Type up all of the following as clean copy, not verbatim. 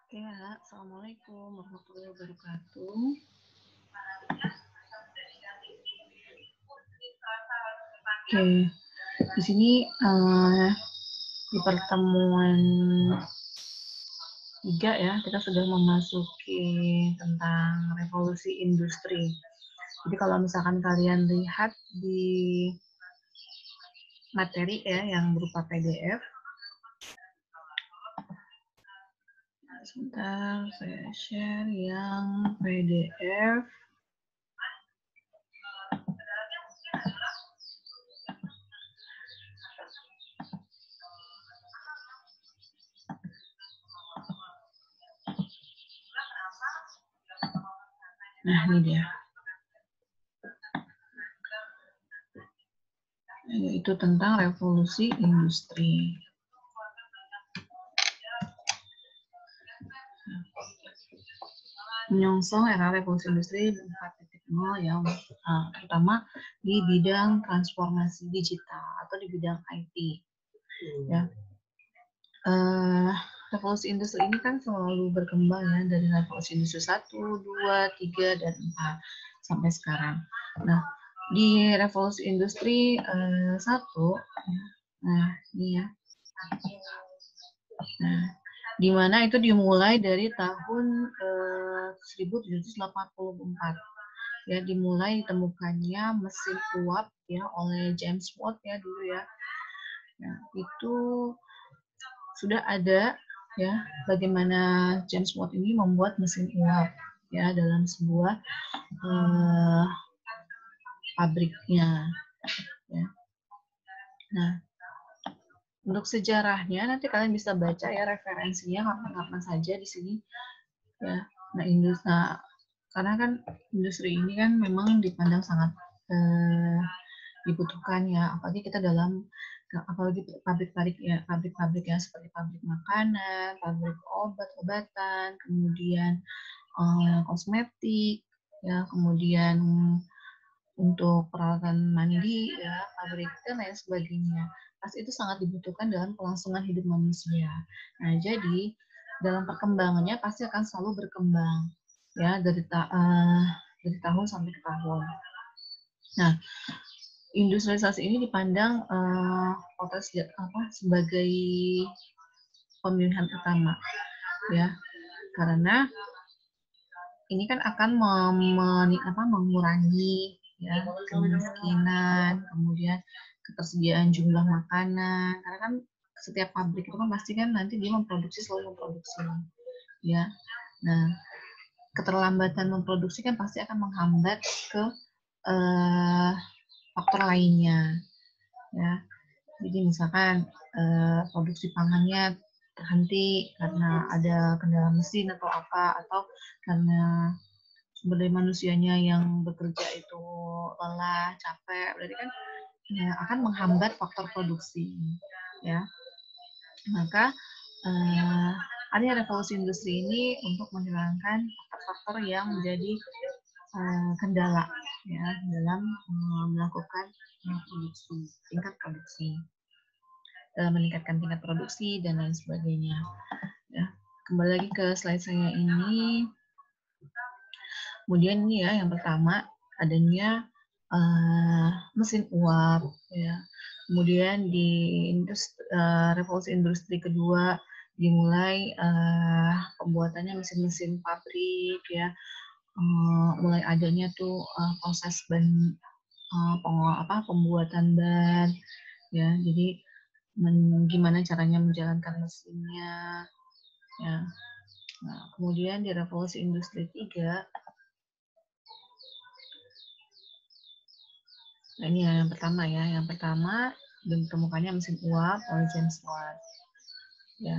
Ya, Assalamualaikum warahmatullahi wabarakatuh. Oke, di sini di pertemuan 3 ya, kita sudah memasuki tentang revolusi industri. Jadi kalau misalkan kalian lihat di materi ya yang berupa PDF, sebentar saya share yang PDF. Nah, ini dia. Yaitu tentang revolusi industri. Menyongsong era revolusi industri 4.0 yang terutama di bidang transformasi digital atau di bidang IT. Ya, revolusi industri ini kan selalu berkembang ya dari revolusi industri 1, 2, 3, dan 4 sampai sekarang. Nah, di revolusi industri 1, nah ini ya. Nah, di mana itu dimulai dari tahun 1784 ya, dimulai ditemukannya mesin uap ya oleh James Watt ya dulu ya. Nah, itu sudah ada ya bagaimana James Watt ini membuat mesin uap ya dalam sebuah pabriknya ya. Nah, untuk sejarahnya nanti kalian bisa baca ya referensinya kapan-kapan saja di sini ya. Nah, industri karena kan industri ini kan memang dipandang sangat dibutuhkan ya, apalagi kita dalam apalagi pabrik-pabrik ya, pabrik-pabrik yang seperti pabrik makanan, pabrik obat-obatan, kemudian kosmetik ya, kemudian untuk peralatan mandi ya, pabrik dan lain sebagainya. Pasti itu sangat dibutuhkan dalam kelangsungan hidup manusia. Nah, jadi dalam perkembangannya pasti akan selalu berkembang ya dari tahun sampai ke tahun. Nah, industrialisasi ini dipandang sebagai pemilihan utama ya, karena ini kan akan mengurangi ya kemiskinan, kemudian ketersediaan jumlah makanan, karena kan setiap pabrik itu kan pasti kan nanti dia selalu memproduksi ya. Nah, keterlambatan memproduksi kan pasti akan menghambat ke faktor lainnya ya. Jadi misalkan produksi pangannya terhenti karena ada kendala mesin atau apa, atau karena sumber daya manusianya yang bekerja itu lelah, capek, berarti kan ya, akan menghambat faktor produksi ya. Maka adanya revolusi industri ini untuk menghilangkan faktor-faktor yang menjadi kendala ya dalam melakukan produksi, dalam meningkatkan tingkat produksi dan lain sebagainya ya. Kembali lagi ke slide saya ini. Kemudian ini ya yang pertama adanya mesin uap ya. Kemudian di revolusi industri kedua dimulai pembuatannya mesin-mesin pabrik ya. Mulai adanya tuh proses pembuatan ban ya. Jadi gimana caranya menjalankan mesinnya ya. Nah, kemudian di revolusi industri 3, nah ini yang pertama ya, yang pertama ditemukannya mesin uap oleh James Watt ya.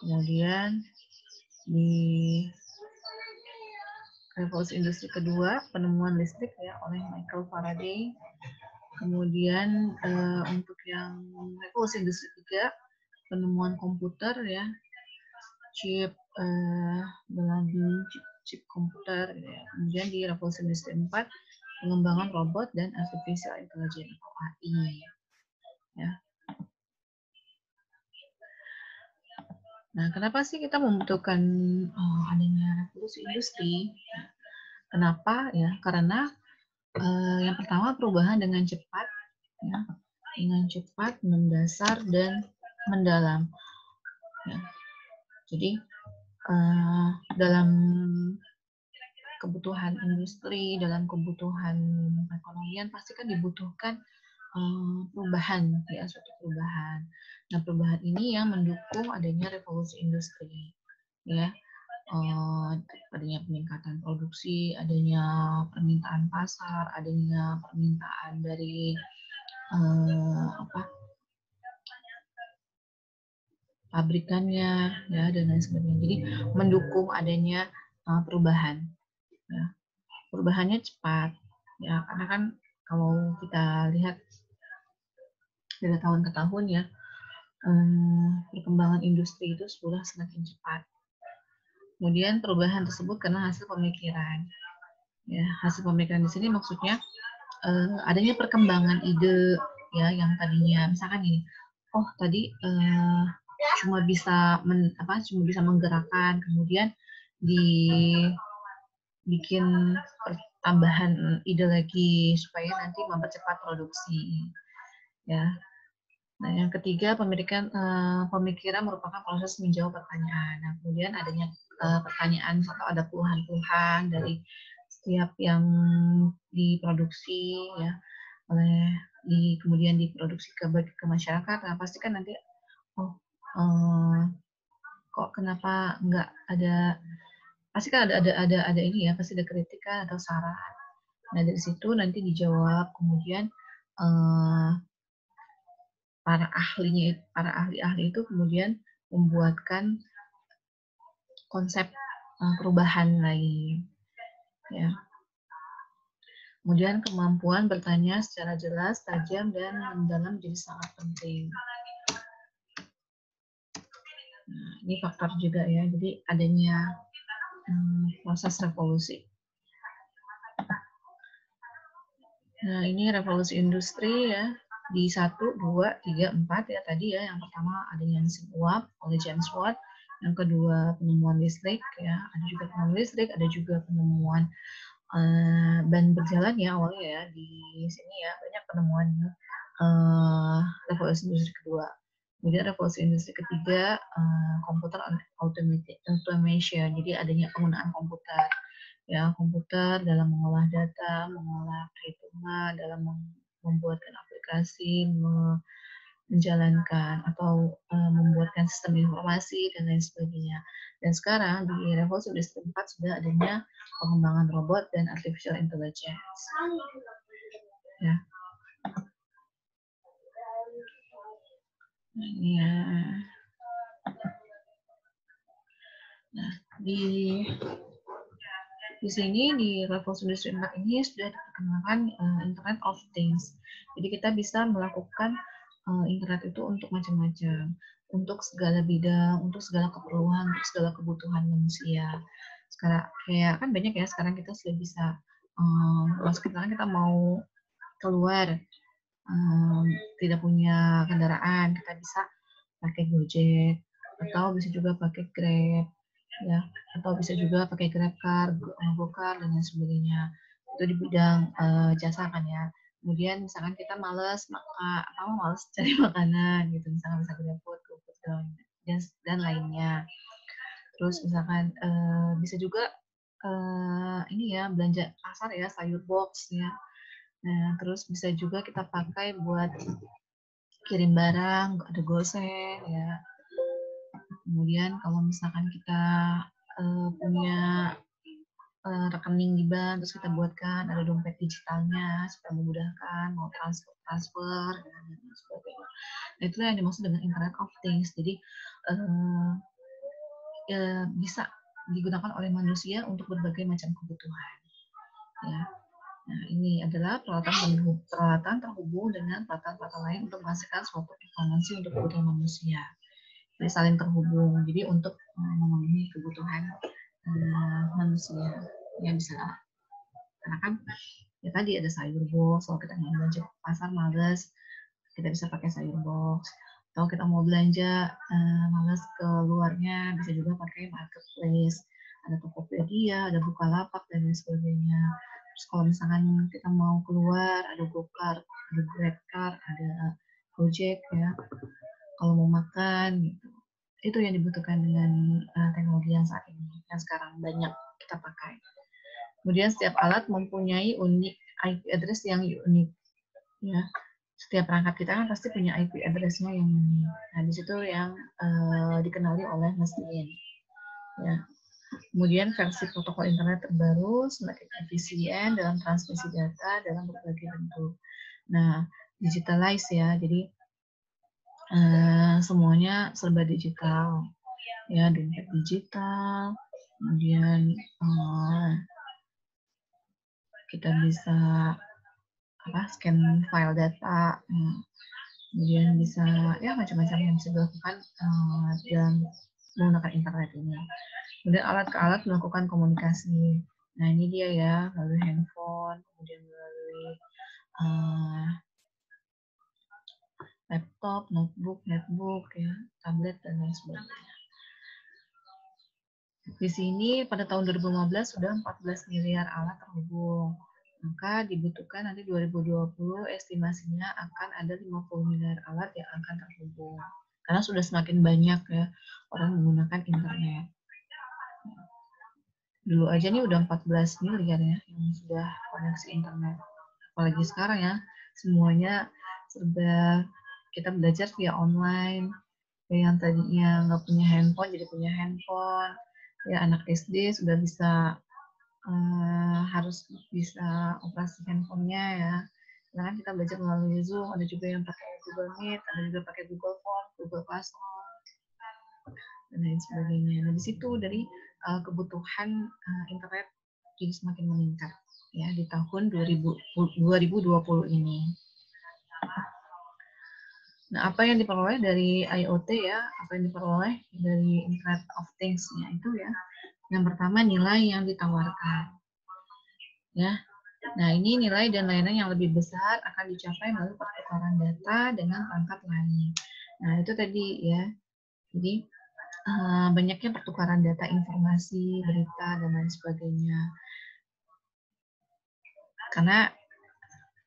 Kemudian di revolusi industri kedua penemuan listrik ya oleh Michael Faraday. Kemudian untuk yang revolusi industri 3 penemuan komputer ya, chip komputer ya. Kemudian di revolusi industri 4 pengembangan robot dan artificial intelligence atau AI ya. Nah, kenapa sih kita membutuhkan adanya revolusi industri? Kenapa ya? Karena yang pertama perubahan dengan cepat, ya, dengan cepat, mendasar dan mendalam. Ya. Jadi dalam kebutuhan industri, dalam kebutuhan perekonomian pasti kan dibutuhkan perubahan, ya, suatu perubahan. Nah, perubahan ini yang mendukung adanya revolusi industri, ya. Adanya peningkatan produksi, adanya permintaan pasar, adanya permintaan dari pabrikannya, ya, dan lain sebagainya. Jadi mendukung adanya perubahan. Ya. Perubahannya cepat, ya, karena kan kalau kita lihat dari tahun ke tahun, ya, perkembangan industri itu sudah semakin cepat. Kemudian perubahan tersebut karena hasil pemikiran. Ya, hasil pemikiran di sini maksudnya adanya perkembangan ide, ya, yang tadinya misalkan ini, oh tadi cuma bisa menggerakkan, kemudian dibikin tambahan ide lagi supaya nanti mempercepat produksi, ya. Nah, yang ketiga, pemikiran merupakan proses menjawab pertanyaan. Nah, kemudian adanya pertanyaan atau ada keluhan-keluhan dari setiap yang diproduksi, ya, kemudian diproduksi ke masyarakat. Nah, pasti kan nanti, oh, kok kenapa nggak ada, pasti kan ada ini, ya, pasti ada kritikan atau saran. Nah, dari situ nanti dijawab, kemudian para ahli-ahli itu kemudian membuatkan konsep perubahan lagi, ya. Kemudian kemampuan bertanya secara jelas, tajam, dan mendalam jadi sangat penting. Nah, ini faktor juga, ya. Jadi adanya proses revolusi. Nah, ini revolusi industri, ya, di 1, 2, 3, 4, ya, tadi, ya. Yang pertama adanya mesin uap oleh James Watt. Yang kedua penemuan listrik, ya, ada juga penemuan listrik, ada juga penemuan ban berjalan, ya, awalnya, ya, di sini, ya, banyak penemuan revolusi industri kedua. Kemudian revolusi industri ketiga, komputer automation, jadi adanya penggunaan komputer, ya, komputer dalam mengolah data, mengolah perhitungan, dalam membuatkan aplikasi, menjalankan atau membuatkan sistem informasi dan lain sebagainya. Dan sekarang di revolusi industri 4 sudah adanya pengembangan robot dan artificial intelligence. Ya. Nah, ini, ya. Nah, di sini di revolusi industri 4 ini sudah diperkenalkan Internet of Things. Jadi kita bisa melakukan internet itu untuk macam-macam, untuk segala bidang, untuk segala keperluan, untuk segala kebutuhan manusia. Sekarang kayak kan banyak, ya, sekarang kita sudah bisa sekarang kita mau keluar tidak punya kendaraan, kita bisa pakai Gojek atau bisa juga pakai Grab, ya, atau bisa juga pakai GrabCar, GoCar, dan lain sebagainya. Itu di bidang jasa, kan, ya. Kemudian misalkan kita males cari makanan gitu, misalkan bisa GrabFood, GoFood, dan lainnya. Terus misalkan bisa juga ini, ya, belanja pasar, ya, sayur box, ya. Nah, terus bisa juga kita pakai buat kirim barang, ada GoSend, ya. Kemudian kalau misalkan kita punya rekening di bank, terus kita buatkan ada dompet digitalnya supaya memudahkan mau transfer dan sebagainya. Nah, itulah yang dimaksud dengan Internet of Things. Jadi bisa digunakan oleh manusia untuk berbagai macam kebutuhan, ya. Nah, ini adalah peralatan terhubung dengan peralatan lain untuk menghasilkan suatu performansi untuk kebutuhan manusia. Jadi saling terhubung. Jadi untuk memenuhi kebutuhan manusia yang bisa, karena kan, ya, tadi ada sayur box, kalau kita nggak belanja ke pasar males, kita bisa pakai sayur box. Kalau kita mau belanja, malas keluarnya, bisa juga pakai marketplace. Ada Tokopedia, ada Bukalapak, dan lain sebagainya. Terus kalau misalkan kita mau keluar, ada GoCar, ada GrabCar, ada Gojek ya. Kalau mau makan, gitu. Itu yang dibutuhkan dengan teknologi yang saat ini, yang sekarang banyak kita pakai. Kemudian setiap alat mempunyai IP address yang unik. Ya, setiap perangkat kita kan pasti punya IP address-nya yang unik. Nah, di situ yang dikenali oleh mesin. Ya. Kemudian versi protokol internet terbaru semakin efisien dalam transmisi data dalam berbagai bentuk. Nah, digitalize ya, jadi semuanya serba digital. Ya, dompet digital, kemudian kita bisa scan file data, kemudian bisa ya macam-macam yang bisa dilakukan dalam menggunakan internet ini. Kemudian alat ke alat melakukan komunikasi. Nah ini dia ya, melalui handphone, kemudian melalui laptop, notebook, netbook, ya, tablet dan lain sebagainya. Di sini pada tahun 2015 sudah 14 miliar alat terhubung. Maka dibutuhkan nanti 2020 estimasinya akan ada 50 miliar alat yang akan terhubung. Karena sudah semakin banyak ya orang menggunakan internet. Dulu aja nih udah 14 miliar ya yang sudah koneksi internet. Apalagi sekarang ya, semuanya serba kita belajar via online. Yang tadinya nggak punya handphone jadi punya handphone. Ya anak SD sudah bisa harus bisa operasi handphonenya ya. Karena kan kita belajar melalui Zoom, ada juga yang pakai Google Meet, ada juga pakai Google Form, Google Classroom, dan lain sebagainya. Nah di situ dari kebutuhan internet jadi semakin meningkat ya di tahun 2020 ini. Nah, apa yang diperoleh dari IoT ya, apa yang diperoleh dari Internet of Things-nya itu ya. Yang pertama nilai yang ditawarkan. Ya. Nah, ini nilai dan layanan yang lebih besar akan dicapai melalui pertukaran data dengan perangkat lain. Nah, itu tadi ya. Jadi, banyaknya pertukaran data, informasi, berita, dan lain sebagainya. Karena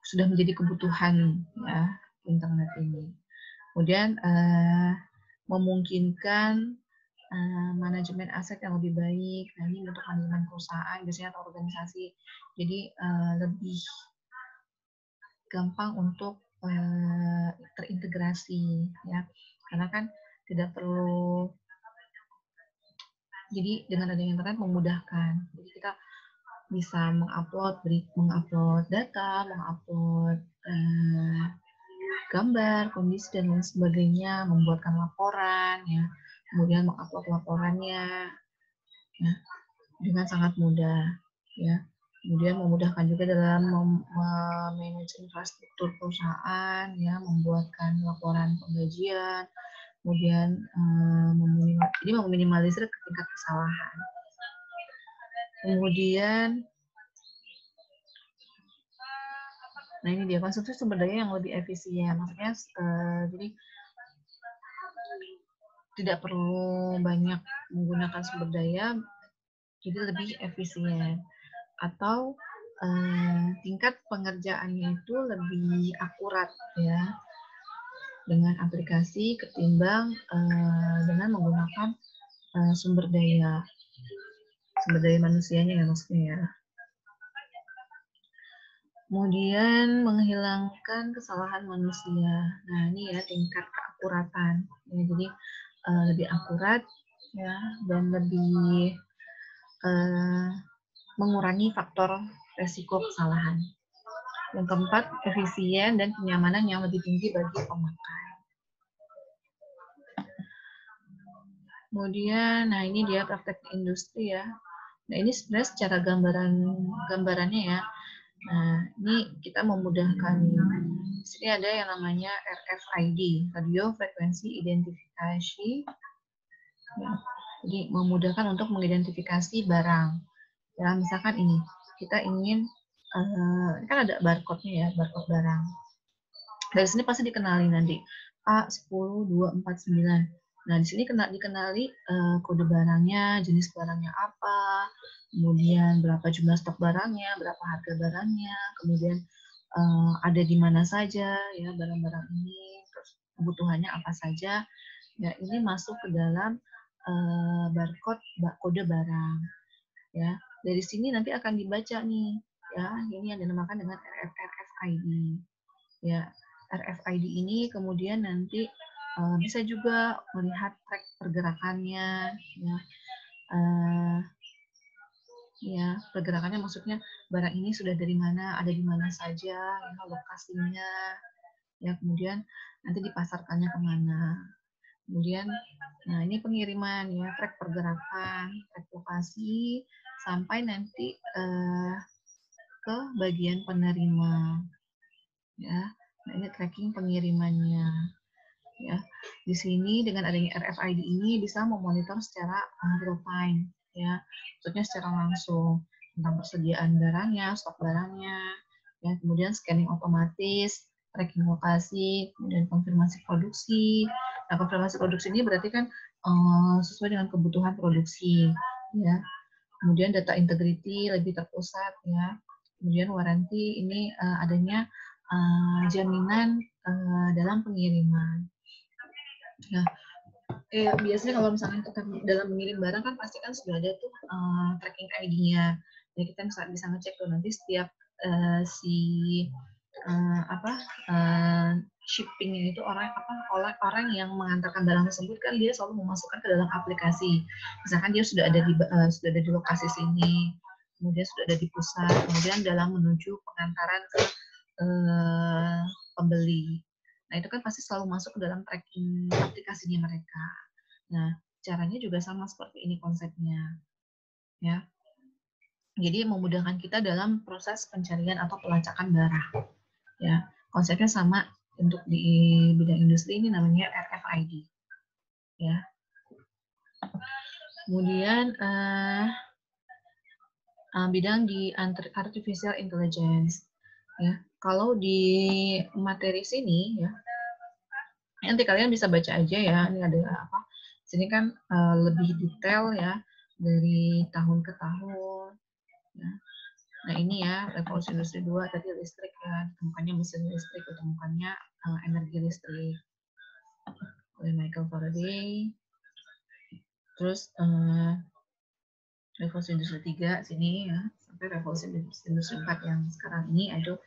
sudah menjadi kebutuhan ya internet ini. Kemudian memungkinkan manajemen aset yang lebih baik. Nah, ini untuk manajemen perusahaan biasanya atau organisasi. Jadi lebih gampang untuk terintegrasi ya. Karena kan tidak perlu, jadi dengan adanya internet memudahkan. Jadi kita bisa mengupload data, mengupload gambar, kondisi dan lain sebagainya, membuatkan laporan ya, kemudian mengupload laporannya ya, dengan sangat mudah ya. Kemudian memudahkan juga dalam memanage infrastruktur perusahaan ya, membuatkan laporan penggajian, kemudian meminimalisir tingkat kesalahan. Kemudian nah ini dia konsumsi sumber daya yang lebih efisien. Maksudnya jadi tidak perlu banyak menggunakan sumber daya, jadi lebih efisien. Atau tingkat pengerjaannya itu lebih akurat ya dengan aplikasi ketimbang dengan menggunakan sumber daya manusianya ya maksudnya ya. Kemudian menghilangkan kesalahan manusia. Nah ini ya tingkat keakuratan. Ya, jadi lebih akurat ya dan lebih mengurangi faktor resiko kesalahan. Yang keempat, efisien dan kenyamanan yang lebih tinggi bagi pemakai. Kemudian, nah ini dia praktek industri ya. Nah ini sebenarnya secara gambarannya ya. Nah ini kita memudahkan. Di sini ada yang namanya RFID, Radio Frekuensi Identifikasi. Ya. Jadi memudahkan untuk mengidentifikasi barang. Ya misalkan ini, kita ingin kan ada barcode-nya ya, barcode barang. Dari sini pasti dikenali nanti A10249. Nah, di sini dikenali kode barangnya, jenis barangnya apa, kemudian berapa jumlah stok barangnya, berapa harga barangnya, kemudian ada di mana saja ya barang-barang ini, terus kebutuhannya apa saja. Ya, ini masuk ke dalam barcode kode barang. Ya, dari sini nanti akan dibaca nih, ya, ini yang dinamakan dengan RFID. Ya, RFID ini kemudian nanti bisa juga melihat track pergerakannya, ya. Ya, pergerakannya maksudnya barang ini sudah dari mana, ada di mana saja, ya, lokasinya, ya, kemudian nanti dipasarkannya kemana. Kemudian, nah ini pengiriman ya, track pergerakan, track lokasi, sampai nanti ke bagian penerima, ya. Nah ini tracking pengirimannya, ya. Di sini dengan adanya RFID ini bisa memonitor secara real time, ya, maksudnya secara langsung tentang persediaan barangnya, stok barangnya, ya, kemudian scanning otomatis, tracking lokasi, kemudian konfirmasi produksi. Nah, konfirmasi produksi ini berarti kan sesuai dengan kebutuhan produksi, ya. Kemudian data integrity lebih terpusat, ya. Kemudian waranti ini adanya jaminan dalam pengiriman. Nah, biasanya kalau misalnya kita dalam mengirim barang kan pasti kan sudah ada tuh tracking ID-nya. Jadi kita bisa ngecek tuh nanti setiap si shippingnya itu orang yang mengantarkan barang tersebut kan dia selalu memasukkan ke dalam aplikasi. Misalkan dia sudah ada di lokasi sini, kemudian sudah ada di pusat, kemudian dalam menuju pengantaran ke pembeli. Nah, itu kan pasti selalu masuk ke dalam tracking aplikasinya mereka. Nah, caranya juga sama seperti ini konsepnya. Ya. Jadi memudahkan kita dalam proses pencarian atau pelacakan barang. Ya, konsepnya sama untuk di bidang industri ini namanya RFID. Ya. Kemudian bidang di artificial intelligence. Ya, kalau di materi sini ya, nanti kalian bisa baca aja ya. Ini ada apa? Sini kan lebih detail ya dari tahun ke tahun. Ya. Nah ini ya revolusi industri 2 tadi listrik ya, ditemukannya mesin listrik, ditemukannya energi listrik oleh Michael Faraday. Terus revolusi industri 3 sini ya sampai revolusi industri 4 yang sekarang ini ada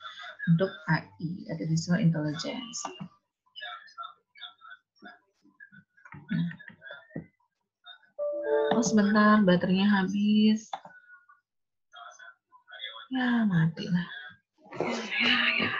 untuk AI, artificial intelligence. Oh sebentar, baterainya habis. Ya mati lah. Ya.